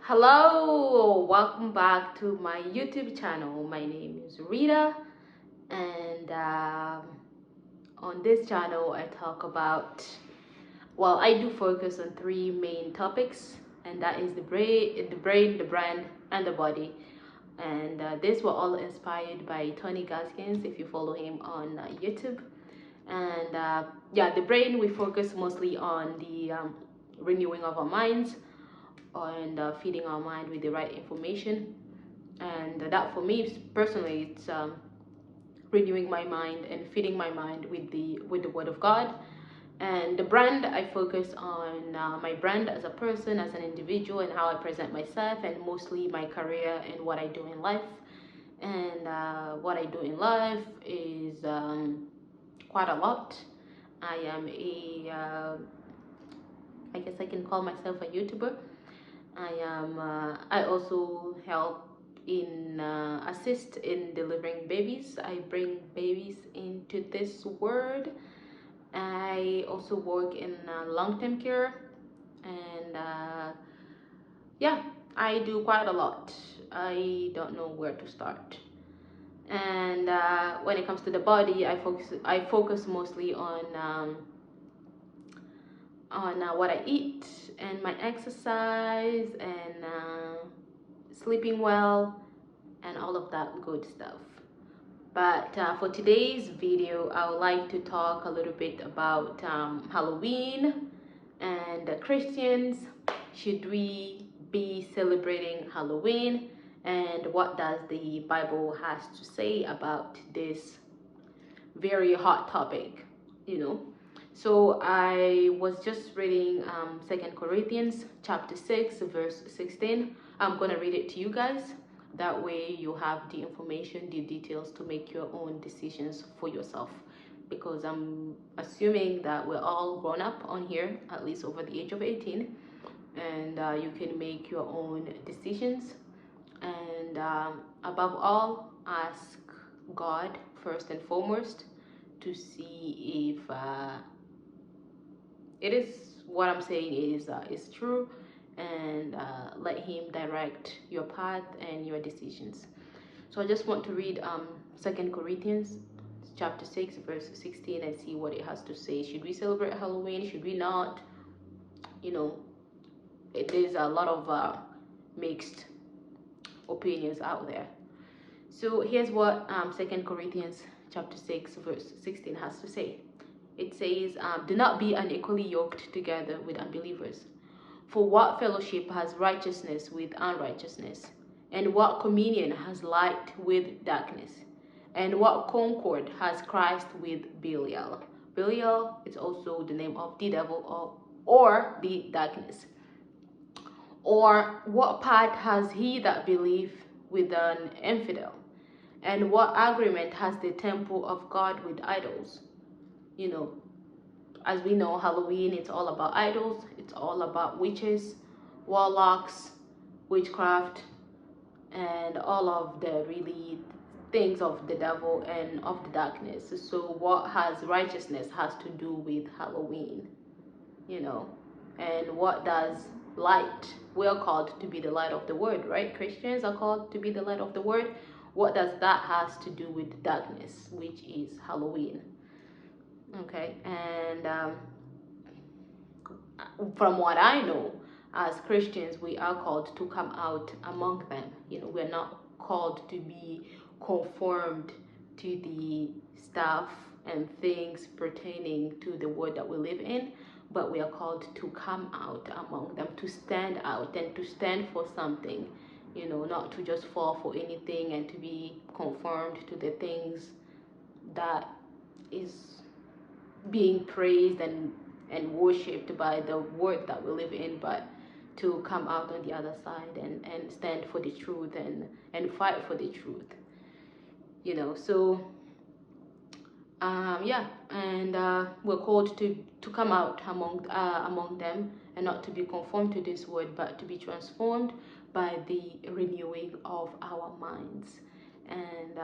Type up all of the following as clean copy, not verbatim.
Hello, welcome back to my YouTube channel. My name is Rita, and on this channel, I talk about, I do focus on three main topics, and that is the brain, the brand, and the body. And these were all inspired by Tony Gaskins, if you follow him on YouTube. And the brain, we focus mostly on the renewing of our minds and feeding our mind with the right information. And that for me personally, it's renewing my mind and feeding my mind with the word of God. And the brand, I focus on my brand as a person, as an individual, and how I present myself, and mostly my career and what I do in life. And what I do in life is quite a lot. I am I guess I can call myself a YouTuber. I also help in assist in delivering babies. I bring babies into this world. I also work in long-term care, and I do quite a lot. I don't know where to start. And when it comes to the body, I focus mostly on what I eat and my exercise and sleeping well and all of that good stuff. But for today's video, I would like to talk a little bit about Halloween and Christians. Should we be celebrating Halloween? And what does the Bible has to say about this very hot topic, you know? So I was just reading 2 Corinthians chapter 6 verse 16. I'm gonna read it to you guys. That way you have the information, the details to make your own decisions for yourself, because I'm assuming that we're all grown up on here, at least over the age of 18, and you can make your own decisions. And above all, ask God first and foremost to see if it is what I'm saying is true, and let him direct your path and your decisions. So I just want to read 2 Corinthians chapter 6 verse 16 and see what it has to say. Should we celebrate Halloween? Should we not? You know, it is a lot of mixed opinions out there. So here's what 2 Corinthians chapter 6 verse 16 has to say. It says, do not be unequally yoked together with unbelievers. For what fellowship has righteousness with unrighteousness? And what communion has light with darkness? And what concord has Christ with Belial? Belial is also the name of the devil, or the darkness. Or what part has he that believe with an infidel? And what agreement has the temple of God with idols? You know, as we know, Halloween, it's all about idols. It's all about witches, warlocks, witchcraft, and all of the really things of the devil and of the darkness. So what has righteousness has to do with Halloween, you know? And what does light? We are called to be the light of the world, right? Christians are called to be the light of the world. What does that has to do with darkness, which is Halloween? Okay, and from what I know, as Christians, we are called to come out among them. You know, we're not called to be conformed to the stuff and things pertaining to the world that we live in, but we are called to come out among them, to stand out and to stand for something, you know, not to just fall for anything and to be conformed to the things that is being praised and worshipped by the world that we live in, but to come out on the other side and stand for the truth and fight for the truth, you know. So we're called to come out among them, and not to be conformed to this world, but to be transformed by the renewing of our minds. And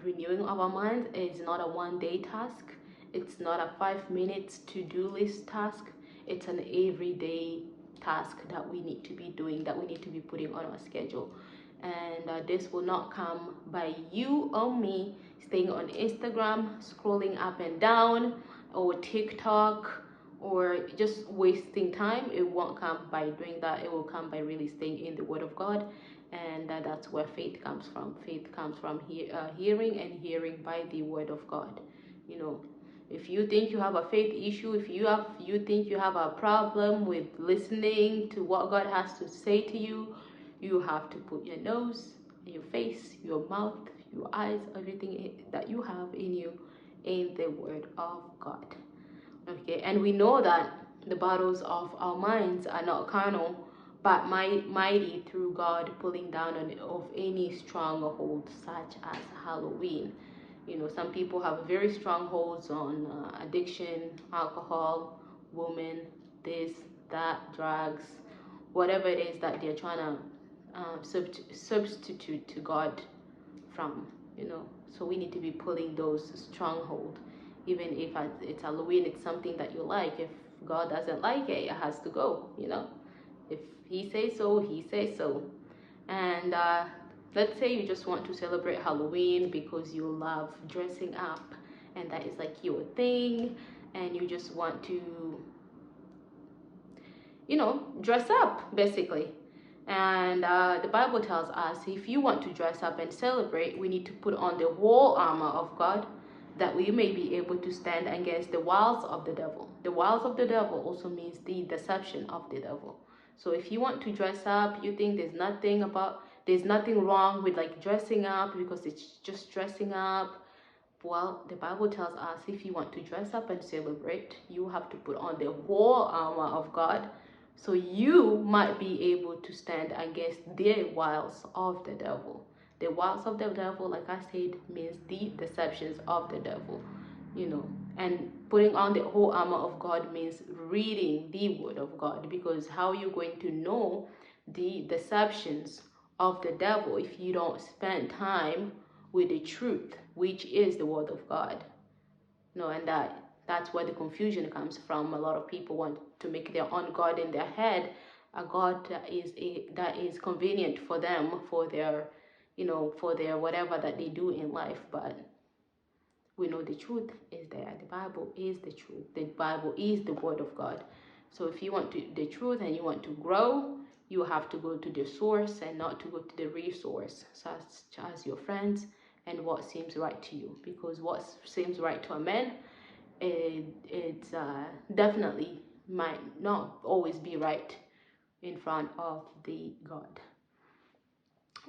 renewing of our minds is not a one-day task. It's not a 5 minutes to-do list task. It's an everyday task that we need to be doing, that we need to be putting on our schedule. And this will not come by you or me staying on Instagram, scrolling up and down, or TikTok, or just wasting time. It won't come by doing that. It will come by really staying in the Word of God. And that's where faith comes from. Faith comes from hearing, and hearing by the Word of God. You know, if you think you have a faith issue, if you think you have a problem with listening to what God has to say to you, you have to put your nose, your face, your mouth, your eyes, everything that you have in you in the Word of God. Okay, and we know that the battles of our minds are not carnal, but mighty through God, pulling down of any stronghold, such as Halloween. You know, some people have very strong holds on addiction, alcohol, women, this, that, drugs, whatever it is that they're trying to substitute to God from, you know. So we need to be pulling those strongholds. Even if it's Halloween, it's something that you like. If God doesn't like it, it has to go, you know. If he says so, he says so. And let's say you just want to celebrate Halloween because you love dressing up, and that is like your thing, and you just want to, you know, dress up basically. And the Bible tells us if you want to dress up and celebrate, we need to put on the whole armor of God, that we may be able to stand against the wiles of the devil. The wiles of the devil also means the deception of the devil. So if you want to dress up, you think there's nothing wrong with like dressing up because it's just dressing up. Well, the Bible tells us if you want to dress up and celebrate, you have to put on the whole armor of God, so you might be able to stand against the wiles of the devil. The wiles of the devil, like I said, means the deceptions of the devil, you know. And putting on the whole armor of God means reading the Word of God, because how are you going to know the deceptions of the devil if you don't spend time with the truth, which is the Word of God? No, and that's where the confusion comes from. A lot of people want to make their own God in their head, a God that is convenient for them, for their, you know, for their whatever that they do in life. But we know the truth is there. The Bible is the truth. The Bible is the Word of God. So if you want the truth and you want to grow, you have to go to the source and not to go to the resource, such as your friends and what seems right to you. Because what seems right to a man, it's definitely might not always be right in front of the God.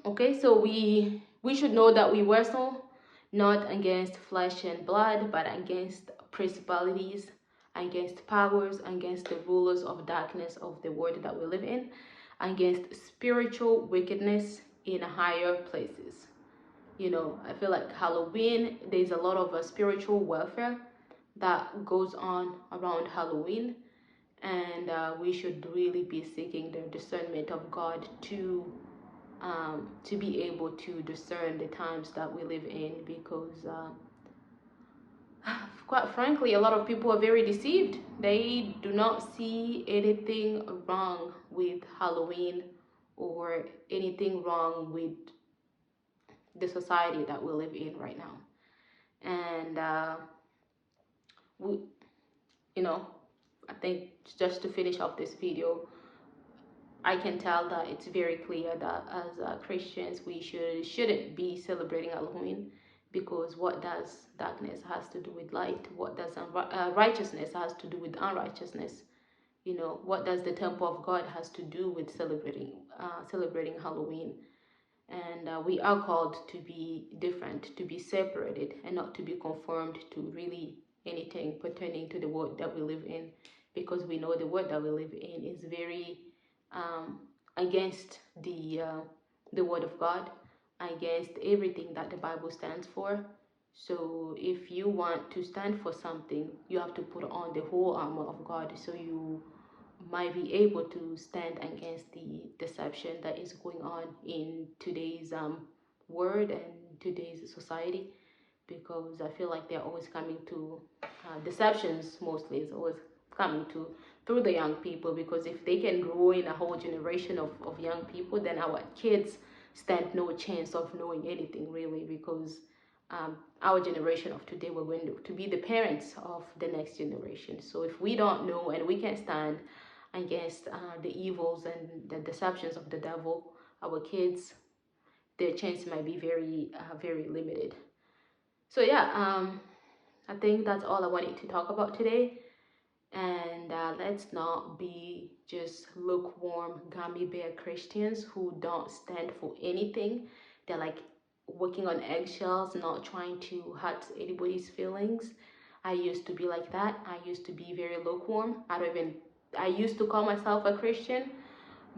Okay, so we should know that we wrestle not against flesh and blood, but against principalities, against powers, against the rulers of darkness of the world that we live in, against spiritual wickedness in higher places. You know, I feel like Halloween, there's a lot of spiritual warfare that goes on around Halloween, and we should really be seeking the discernment of God to be able to discern the times that we live in, because quite frankly, a lot of people are very deceived. They do not see anything wrong with Halloween or anything wrong with the society that we live in right now. And we, you know, I think just to finish off this video, I can tell that it's very clear that as Christians, we shouldn't be celebrating Halloween, because what does darkness has to do with light? What does righteousness has to do with unrighteousness? You know, what does the temple of God has to do with celebrating Halloween? And we are called to be different, to be separated, and not to be conformed to really anything pertaining to the world that we live in, because we know the world that we live in is very against the Word of God, against everything that the Bible stands for. So if you want to stand for something, you have to put on the whole armor of God, so you might be able to stand against the deception that is going on in today's world and today's society. Because I feel like they're always coming to deceptions, mostly is always coming to through the young people, because if they can grow in a whole generation of young people, then our kids stand no chance of knowing anything really, because our generation of today, we're going to be the parents of the next generation. So if we don't know and we can't stand against the evils and the deceptions of the devil, our kids, their chance might be very limited. So yeah, I think that's all I wanted to talk about today. And let's not be just lukewarm gummy bear Christians who don't stand for anything. They're like working on eggshells, not trying to hurt anybody's feelings. I used to be like that. I used to be very lukewarm. I used to call myself a Christian,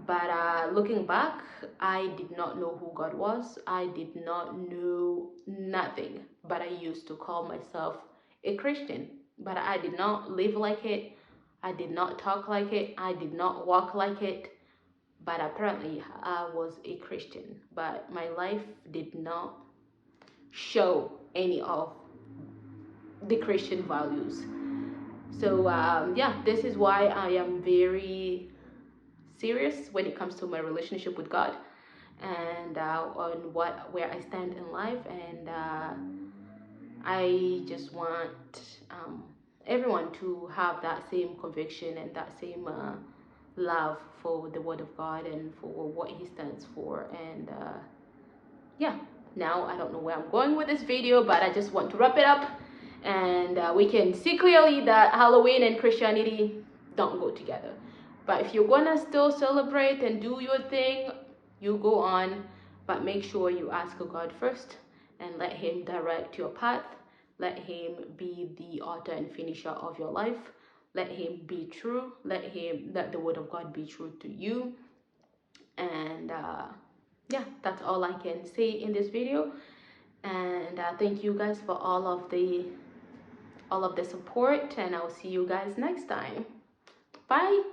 but looking back, I did not know who God was. I did not know nothing, but I used to call myself a Christian. But I did not live like it. I did not talk like it. I did not walk like it. But apparently, I was a Christian. But my life did not show any of the Christian values. So, yeah, this is why I am very serious when it comes to my relationship with God, and on where I stand in life. And I just want everyone to have that same conviction and that same love for the Word of God and for what He stands for. And yeah, now I don't know where I'm going with this video, but I just want to wrap it up. And we can see clearly that Halloween and Christianity don't go together. But if you're gonna still celebrate and do your thing, you go on, but make sure you ask God first and let Him direct your path. Let Him be the author and finisher of your life. Let Him be true. Let the Word of God be true to you. And yeah, that's all I can say in this video. And thank you guys for all of the support, and I'll see you guys next time. Bye.